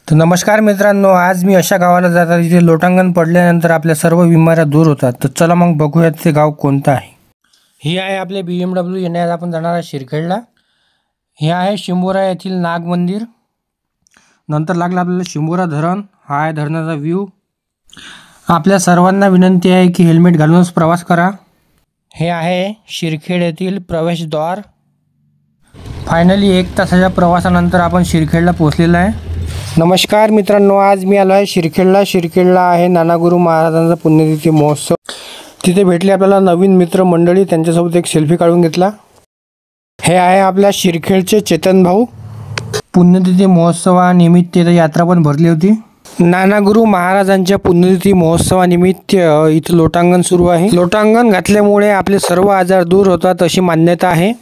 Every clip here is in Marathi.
तर नमस्कार मित्रांनो, आज मी अशा गावाला जात आहे जिथे लोटांगण पडल्यानंतर आपल्या सर्व बिमाऱ्या दूर होतात. तर चला मग बघूयात ते गाव कोणतं आहे. ही आहे आपले BMW येण्यात आपण जाणार आहे शिरखेडला. हे आहे शिंबोरा येथील नाग मंदिर. नंतर लागलं आपल्याला शिंबोरा धरण. हा आहे धरणाचा व्ह्यू. आपल्या सर्वांना विनंती आहे की हेल्मेट घालूनच प्रवास करा. हे आहे शिरखेड येथील प्रवेशद्वार. फायनली 1 तासाच्या प्रवासानंतर आपण शिरखेडला पोहोचलेलो आहे. नमस्कार मित्रांनो, आज मी आलो आहे शिरखेडला आहे नानागुरु महाराजांचा पुण्यतिथी महोत्सव. तिथे भेटले आपल्याला नवीन मित्र मंडळी. त्यांच्यासोबत एक सेल्फी काढून घेतला. हे आहे आपल्या शिरखेडचे चेतन भाऊ. पुण्यतिथी महोत्सवानिमित्त यात्रा पण भरली होती. नानागुरु महाराजांच्या पुण्यतिथी महोत्सवानिमित्त इथं लोटांगण सुरू आहे. लोटांगण घातल्यामुळे आपले सर्व आजार दूर होतात अशी मान्यता आहे.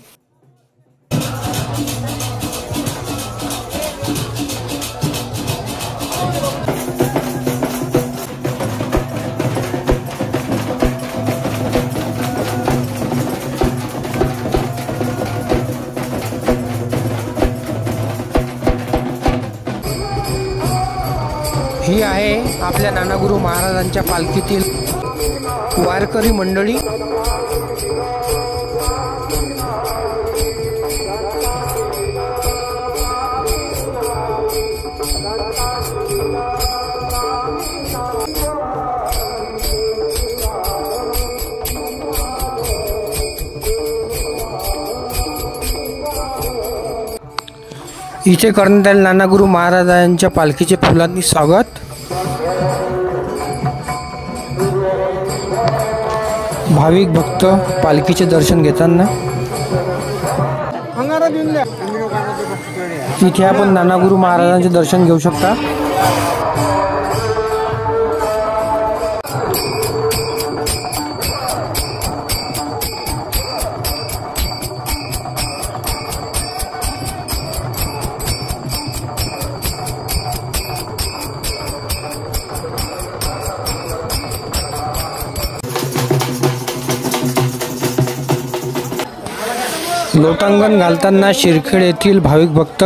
ही आहे आपल्या नानागुरु महाराजांच्या पालखीतील वारकरी मंडळी. इथे करण्यात आले नानागुरु महाराजांच्या पालखीचे फुलांनी स्वागत. भाविक भक्त पालखीचे दर्शन घेताना. इथे आपण नानागुरु महाराजांचे दर्शन घेऊ शकता. लोटांगण घालताना शिरखेड येथील भाविक भक्त.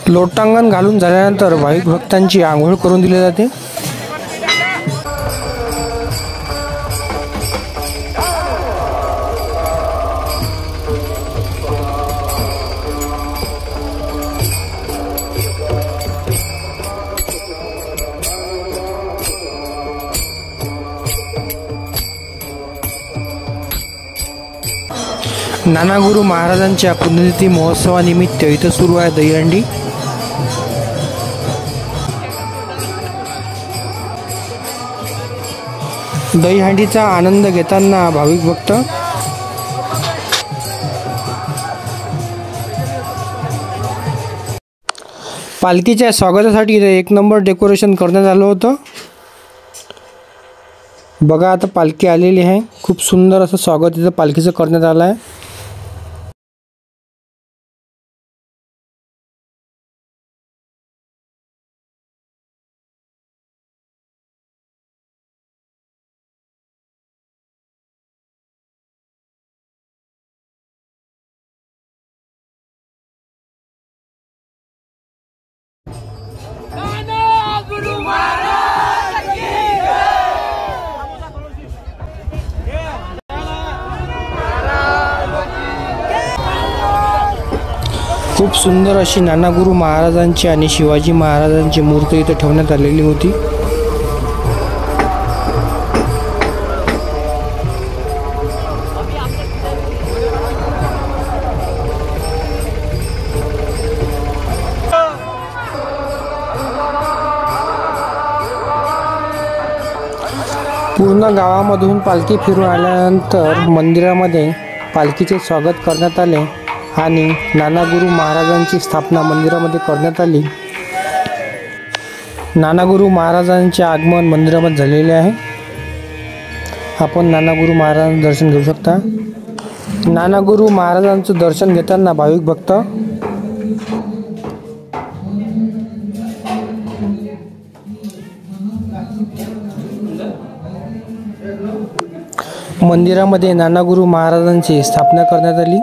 लोटांगण घालून झाल्यानंतर भाविक भक्तांची आंघोळ करून दिली जाते. नानागुरु महाराजांच्या पुण्यतिथी महोत्सवानिमित्त इथं सुरू आहे दहीहंडी. दहीहंडीचा आनंद घेताना भाविक भक्त. पालखीच्या स्वागतासाठी इथे 1 नंबर डेकोरेशन करण्यात आलं होतं. बघा आता पालखी आलेली आहे. खूप सुंदर असं स्वागत इथं पालखीचं करण्यात आलं आहे. खूप सुंदर अशी नानागुरु महाराजांची आणि शिवाजी महाराजांची मूर्ती इथे ठेवण्यात आलेली होती. पूर्ण गावामधून पालखी फिरून आल्यानंतर मंदिरामध्ये पालखीचे स्वागत करण्यात आले आणि नानागुरु महाराजांची स्थापना मंदिरामध्ये करण्यात आली. नानागुरु महाराजांचे आगमन मंदिरामध्ये झालेले आहे. आपण नानागुरु महाराजांचे दर्शन घेऊ शकता. ज्ञानगुरू महाराजांचं दर्शन घेताना भाविक भक्त मंदिरामध्ये ज्ञानगुरू महाराजांची स्थापना करण्यात आली.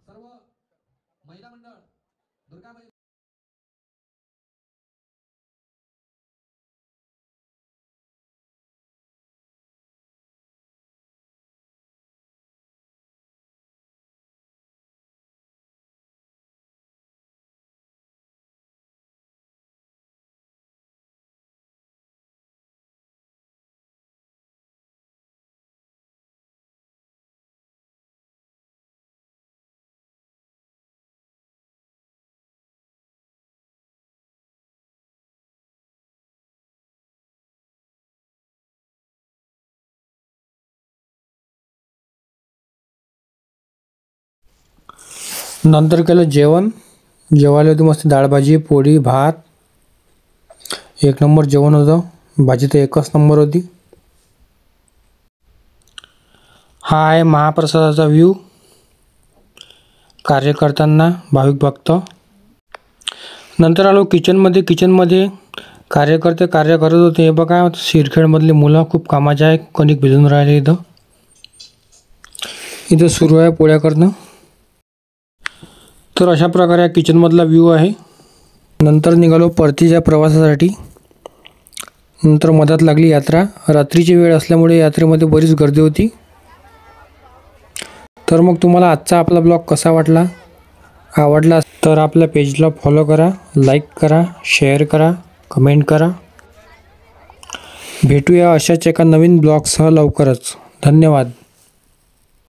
सर्व महिला मंडळ दुर्गाबाई नंतर केलं जेवण. जेवायला होती मस्त डाळ भाजी पोळी भात. एक नंबर जेवण होतं. भाजी तर एकच नंबर होती. हा आहे महाप्रसादाचा व्ह्यू. कार्य करताना भाविक भक्त. नंतर आलो किचनमध्ये. किचनमध्ये कार्यकर्ते कार्य करत होते. हे बघा सिरखेडमधली मुलं खूप कामाचे आहे. कणिक भिजून राहिले इथं. इथं सुरू आहे पोळ्या करणं. तर अशा प्रकारे किचनमधला व्ह्यू आहे. नंतर निघालो परतीच्या प्रवासासाठी. नंतर मधात लागली यात्रा. रात्रीची वेळ असल्यामुळे यात्रेमध्ये बरीच गर्दी होती. तर मग तुम्हाला आजचा आपला ब्लॉग कसा वाटला? आवडला तर आपल्या पेजला फॉलो करा, लाईक करा, शेअर करा, कमेंट करा. भेटूया अशाच एका नवीन ब्लॉगसह लवकरच. धन्यवाद.